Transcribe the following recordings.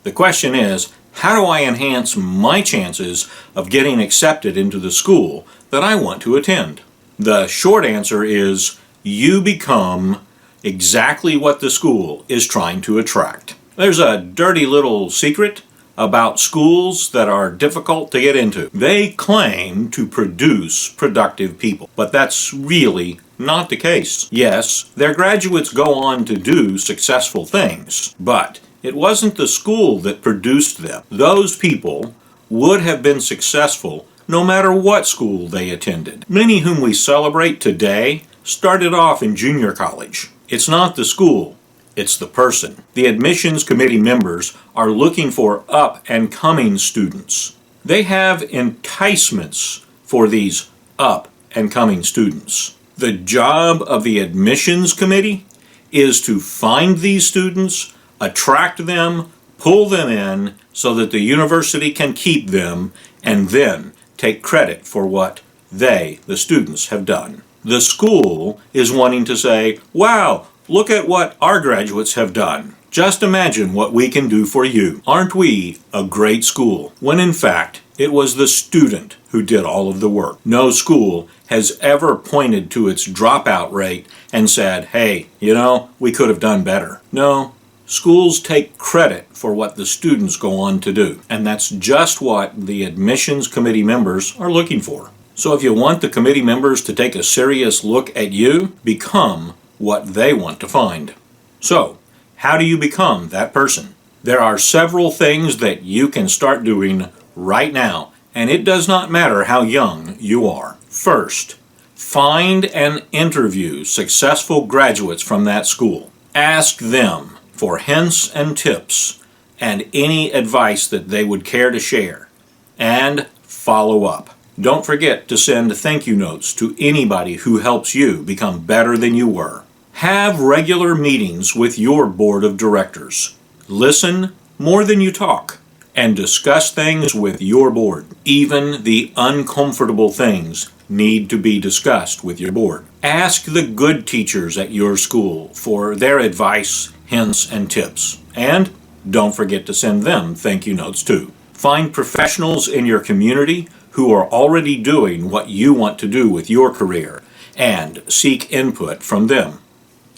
The question is, how do I enhance my chances of getting accepted into the school that I want to attend? The short answer is, you become exactly what the school is trying to attract. There's a dirty little secret about schools that are difficult to get into. They claim to produce productive people, but that's really not the case. Yes, their graduates go on to do successful things, but it wasn't the school that produced them. Those people would have been successful no matter what school they attended. Many whom we celebrate today started off in junior college. It's not the school, it's the person. The admissions committee members are looking for up and coming students. They have enticements for these up and coming students. The job of the admissions committee is to find these students, attract them, pull them in so that the university can keep them, and then take credit for what they, the students, have done. The school is wanting to say, wow, look at what our graduates have done. Just imagine what we can do for you. Aren't we a great school? When in fact, it was the student who did all of the work. No school has ever pointed to its dropout rate and said, hey, we could have done better. No, schools take credit for what the students go on to do. And that's just what the admissions committee members are looking for. So if you want the committee members to take a serious look at you, become what they want to find. So, how do you become that person? There are several things that you can start doing right now, and it does not matter how young you are. First, find and interview successful graduates from that school. Ask them for hints and tips and any advice that they would care to share, and follow up. Don't forget to send thank you notes to anybody who helps you become better than you were. Have regular meetings with your board of directors. Listen more than you talk, and discuss things with your board. Even the uncomfortable things need to be discussed with your board. Ask the good teachers at your school for their advice, hints, and tips. And don't forget to send them thank you notes too. Find professionals in your community who are already doing what you want to do with your career, and seek input from them.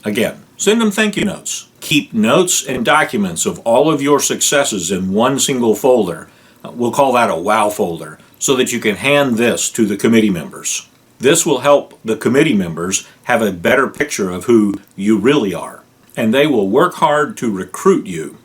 Again, send them thank you notes. Keep notes and documents of all of your successes in one single folder. We'll call that a wow folder, so that you can hand this to the committee members. This will help the committee members have a better picture of who you really are, and they will work hard to recruit you.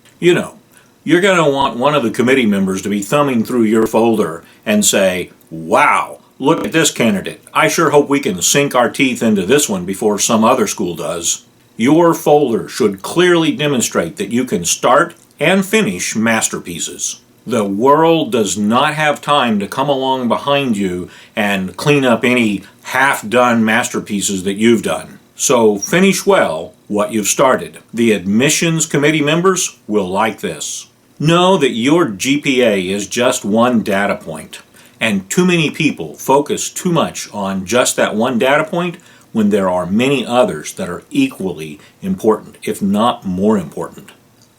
You're going to want one of the committee members to be thumbing through your folder and say, wow, look at this candidate. I sure hope we can sink our teeth into this one before some other school does. Your folder should clearly demonstrate that you can start and finish masterpieces. The world does not have time to come along behind you and clean up any half-done masterpieces that you've done. So finish well what you've started. The admissions committee members will like this. Know that your GPA is just one data point, and too many people focus too much on just that one data point when there are many others that are equally important, if not more important.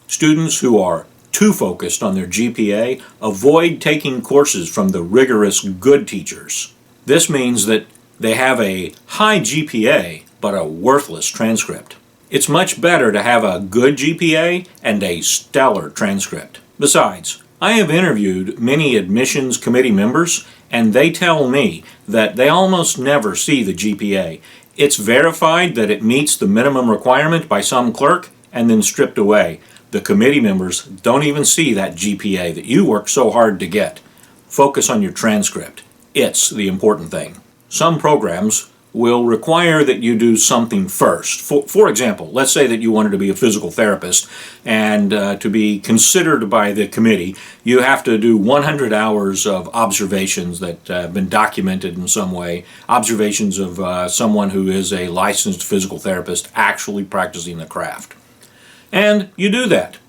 Students who are too focused on their GPA avoid taking courses from the rigorous good teachers. This means that they have a high GPA but a worthless transcript. It's much better to have a good GPA and a stellar transcript. Besides, I have interviewed many admissions committee members, and they tell me that they almost never see the GPA. It's verified that it meets the minimum requirement by some clerk and then stripped away. The committee members don't even see that GPA that you worked so hard to get. Focus on your transcript. It's the important thing. Some programs will require that you do something first. For example, let's say that you wanted to be a physical therapist, and to be considered by the committee, you have to do 100 hours of observations that have been documented in some way, observations of someone who is a licensed physical therapist actually practicing the craft. And you do that.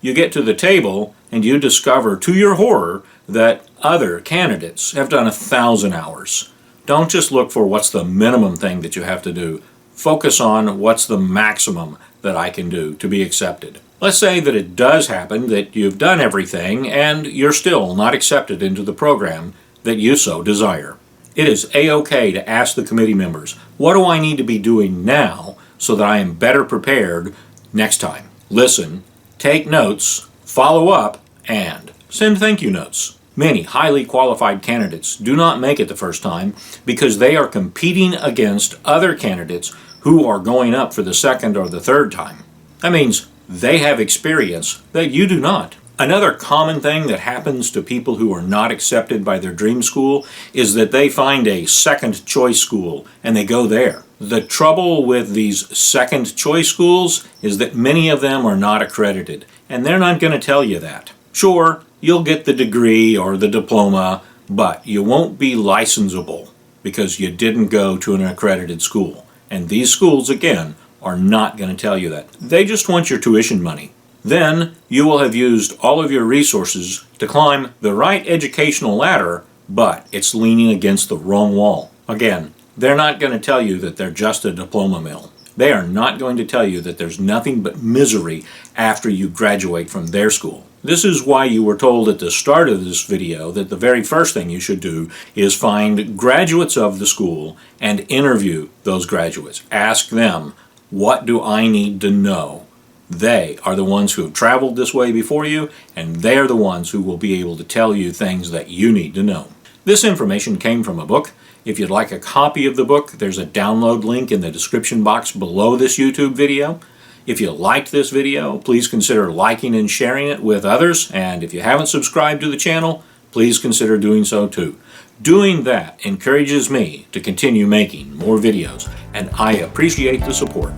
You get to the table and you discover, to your horror, that other candidates have done 1,000 hours. Don't just look for what's the minimum thing that you have to do. Focus on what's the maximum that I can do to be accepted. Let's say that it does happen that you've done everything and you're still not accepted into the program that you so desire. It is A-OK to ask the committee members, what do I need to be doing now so that I am better prepared next time? Listen, take notes, follow up, and send thank you notes. Many highly qualified candidates do not make it the first time because they are competing against other candidates who are going up for the second or the third time. That means they have experience that you do not. Another common thing that happens to people who are not accepted by their dream school is that they find a second choice school and they go there. The trouble with these second choice schools is that many of them are not accredited, and they're not going to tell you that. Sure, you'll get the degree or the diploma, but you won't be licensable because you didn't go to an accredited school. And these schools, again, are not going to tell you that. They just want your tuition money. Then you will have used all of your resources to climb the right educational ladder, but it's leaning against the wrong wall. Again, they're not going to tell you that they're just a diploma mill. They are not going to tell you that there's nothing but misery after you graduate from their school. This is why you were told at the start of this video that the very first thing you should do is find graduates of the school and interview those graduates. Ask them, what do I need to know? They are the ones who have traveled this way before you, and they are the ones who will be able to tell you things that you need to know. This information came from a book. If you'd like a copy of the book, there's a download link in the description box below this YouTube video. If you liked this video, please consider liking and sharing it with others, and if you haven't subscribed to the channel, please consider doing so too. Doing that encourages me to continue making more videos, and I appreciate the support.